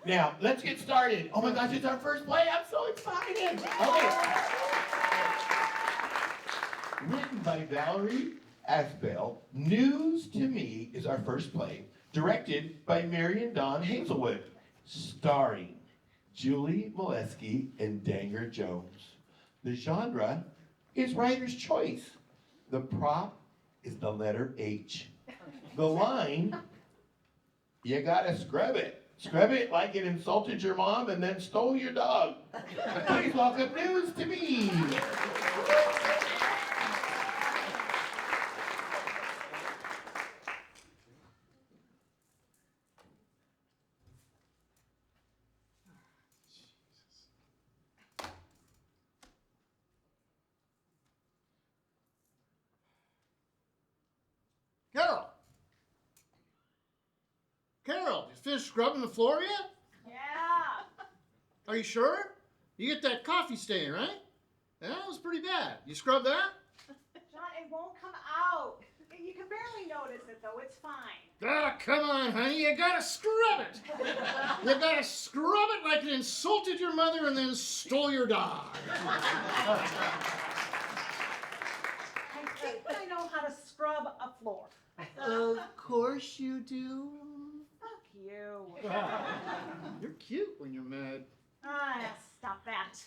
Now, let's get started. Oh my gosh, it's our first play. I'm so excited. Okay. Written by Valerie, Asbell, News to Me is our first play. Directed by Marion Hazelwood. Starring Julie Moleski and Danger Jones. The genre is writer's choice. The prop is the letter H. The line, you gotta scrub it. Scrub it like it insulted your mom and then stole your dog. Please welcome News to Me. Carol, you finished scrubbing the floor yet? Yeah. Are you sure? You get that coffee stain, right? Yeah, that was pretty bad. You scrubbed that? John, it won't come out. You can barely notice it, though. It's fine. Ah, come on, honey. You gotta scrub it. You gotta scrub it like it insulted your mother and then stole your dog. I think I know how to scrub a floor. Of course you do. Fuck you. You're cute when you're mad. Ah, stop that.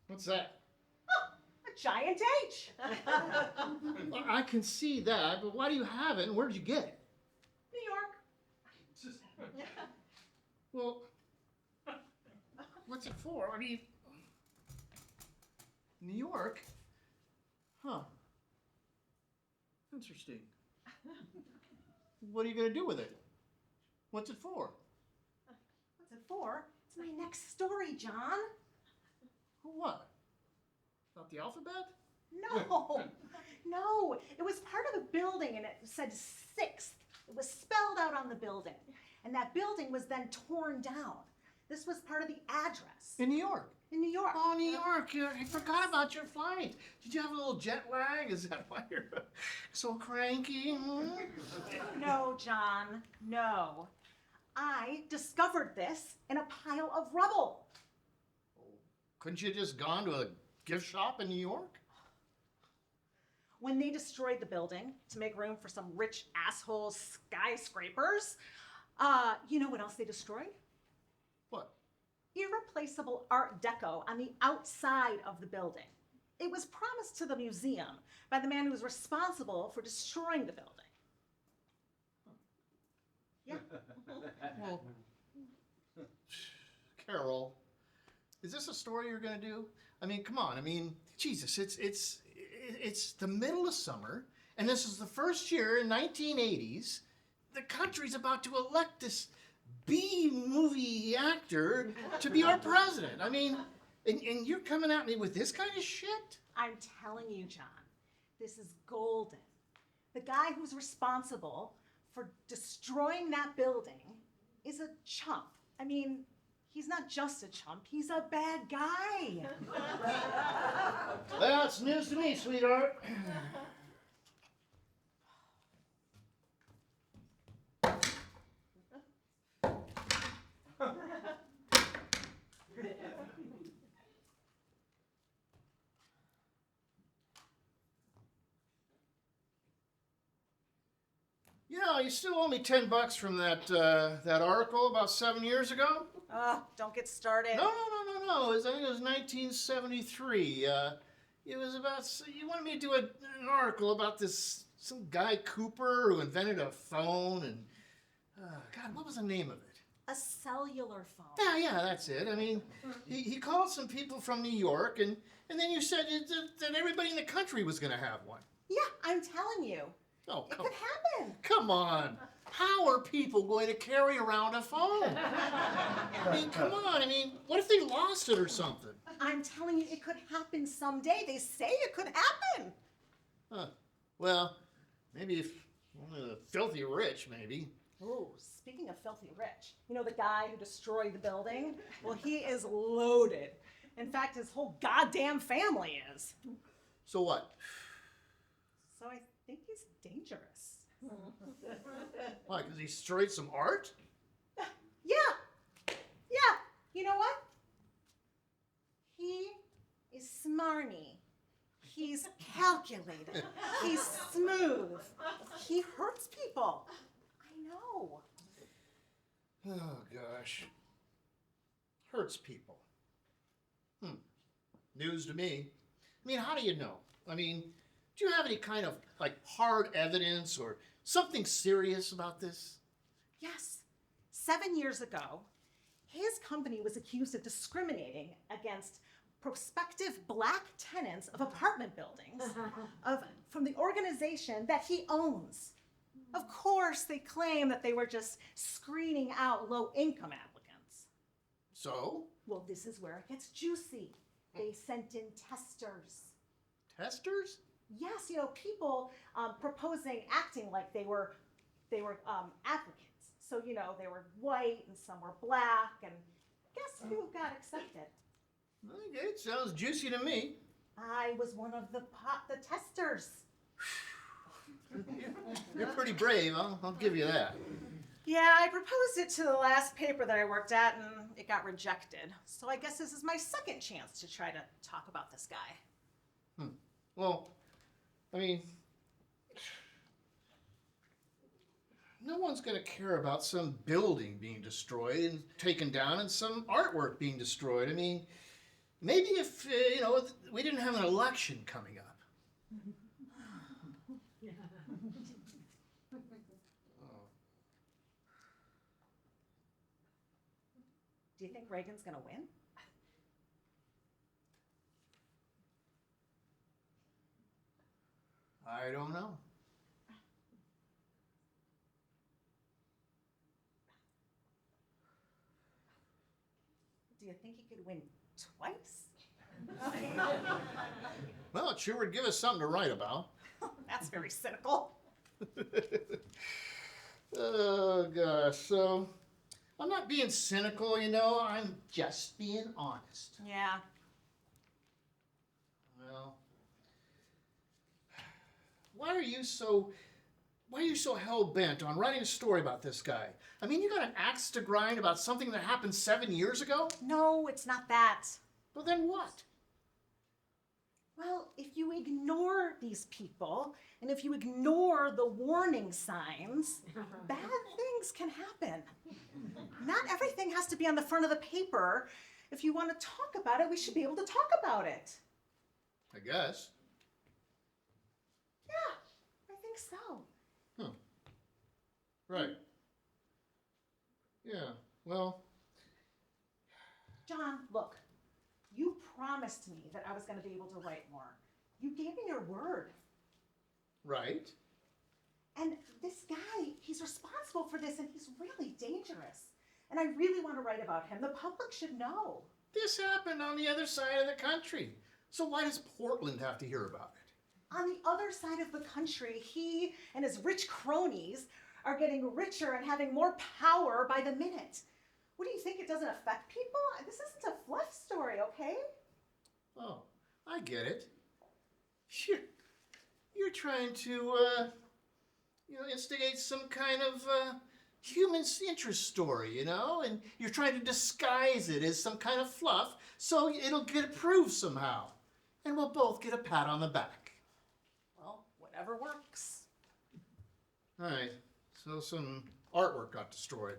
What's that? Oh, a giant H. Well, I can see that, but why do you have it and where did you get it? New York. Well, what's it for? I mean, New York? Huh. Interesting. What are you going to do with it? What's it for? What's it for? It's my next story, John. What? About the alphabet? No. No. It was part of a building and it said 6th. It was spelled out on the building. And that building was then torn down. This was part of the address. In New York? In New York. Oh, New York. I forgot about your flight. Did you have a little jet lag? Is that why you're so cranky? No, John. No. I discovered this in a pile of rubble. Couldn't you just gone to a gift shop in New York? When they destroyed the building to make room for some rich asshole skyscrapers, you know what else they destroyed? What? Irreplaceable Art Deco on the outside of the building. It was promised to the museum by the man who was responsible for destroying the building. Yeah. Well, Carol, is this a story you're going to do? I mean, come on. I mean, Jesus, it's the middle of summer, and this is the first year in 1980s. The country's about to elect this B-movie actor to be our president. I mean, and you're coming at me with this kind of shit? I'm telling you, John, this is golden. The guy who's responsible for destroying that building is a chump. I mean, he's not just a chump, he's a bad guy. That's news to me, sweetheart. You know, you still owe me $10 from that article about 7 years ago. Don't get started. No. I think it was 1973. It was about, you wanted me to do an article about some guy Cooper who invented a phone and, God, what was the name of it? A cellular phone. Yeah, that's it. I mean, he called some people from New York and then you said that everybody in the country was going to have one. Yeah, I'm telling you. Oh, It could happen. Come on. How are people going to carry around a phone? I mean, come on. I mean, what if they lost it or something? I'm telling you, it could happen someday. They say it could happen. Huh. Well, maybe if only the filthy rich, maybe. Oh, speaking of filthy rich, you know the guy who destroyed the building? Well, he is loaded. In fact, his whole goddamn family is. So what? So I think he's dangerous. Why, because he destroyed some art? Yeah. know what? He is smarmy. He's calculated. He's smooth. He hurts people. I know. Oh, gosh. Hurts people. News to me. I mean, how do you know? I mean, do you have any kind of, like, hard evidence or something serious about this? Yes. 7 years ago, his company was accused of discriminating against prospective black tenants of apartment buildings from the organization that he owns. Of course, they claim that they were just screening out low-income applicants. So? Well, this is where it gets juicy. They sent in testers. Testers? Yes, you know, people proposing, acting like they were applicants. So, you know, they were white and some were black, and guess who got accepted? Okay, it sounds juicy to me. I was one of the testers. You're pretty brave, I'll give you that. Yeah, I proposed it to the last paper that I worked at, and it got rejected. So I guess this is my second chance to try to talk about this guy. Well, I mean, no one's going to care about some building being destroyed and taken down and some artwork being destroyed. I mean, maybe if, we didn't have an election coming up. Do you think Reagan's gonna win? I don't know. Do you think he could win twice? Well, it sure would give us something to write about. That's very cynical. Oh, gosh. So, I'm not being cynical, I'm just being honest. Yeah. Well, why are you so hell-bent on writing a story about this guy? I mean, you got an axe to grind about something that happened 7 years ago? No, it's not that. Well, then what? Well, if you ignore these people, and if you ignore the warning signs, bad things can happen. Not everything has to be on the front of the paper. If you want to talk about it, we should be able to talk about it. I guess. Yeah, I think so. Right. Yeah, well... John, look, you promised me that I was going to be able to write more. You gave me your word. Right. And this guy, he's responsible for this, and he's really dangerous. And I really want to write about him. The public should know. This happened on the other side of the country. So why does Portland have to hear about it? On the other side of the country, he and his rich cronies are getting richer and having more power by the minute. What do you think? It doesn't affect people? This isn't a fluff story, okay? Oh, I get it. You're trying to, instigate some kind of human interest story, and you're trying to disguise it as some kind of fluff so it'll get approved somehow. And we'll both get a pat on the back. Well, whatever works. All right, so some artwork got destroyed.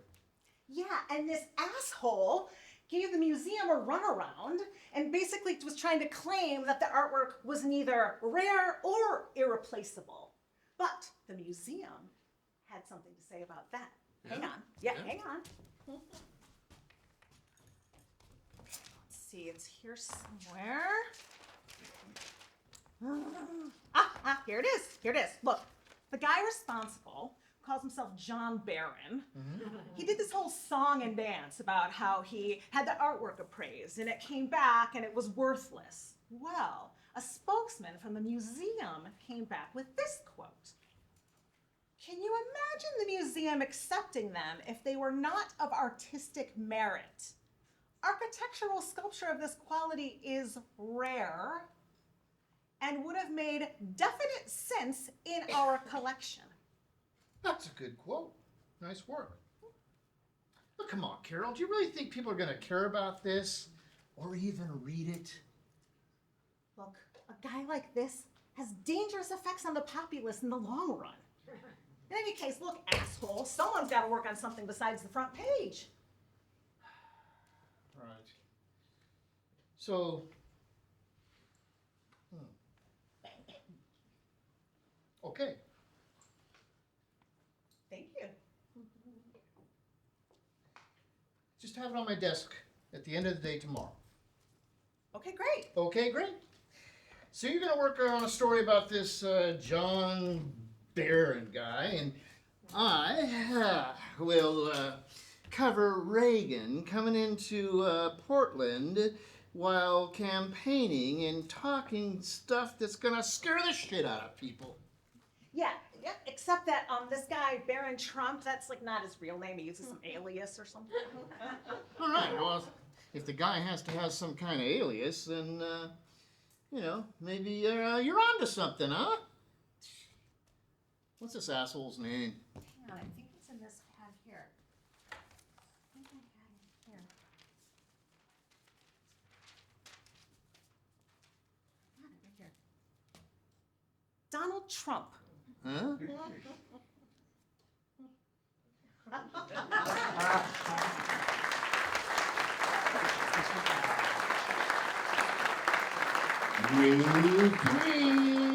Yeah, and this asshole gave the museum a runaround and basically was trying to claim that the artwork was neither rare or irreplaceable. But the museum had something to say about that. Yeah. Hang on. Yeah, Yeah. hang on. Let's see, it's here somewhere. Here it is. Here it is. Look, the guy responsible calls himself John Barron. He did this whole song and dance about how he had the artwork appraised and it came back and it was worthless. Well, a spokesman from the museum came back with this quote. Can you imagine the museum accepting them if they were not of artistic merit? Architectural sculpture of this quality is rare and would have made definite sense in our collection. That's a good quote. Nice work. But come on, Carol. Do you really think people are going to care about this or even read it? Look, a guy like this has dangerous effects on the populace in the long run. In any case, look, asshole, someone's got to work on something besides the front page. Right. So, okay. Thank you. Just have it on my desk at the end of the day tomorrow. Okay, great. Okay, great. So you're going to work on a story about this John Barron guy, and I will cover Reagan coming into Portland while campaigning and talking stuff that's going to scare the shit out of people. Yeah, except that this guy, Barron Trump, that's like not his real name. He uses some alias or something. All right, well, if the guy has to have some kind of alias, then, you know, maybe you're onto something, huh? What's this asshole's name? Hang on, I think it's in this pad here. I think I had it here. Got it right here. Donald Trump. Huh? New green.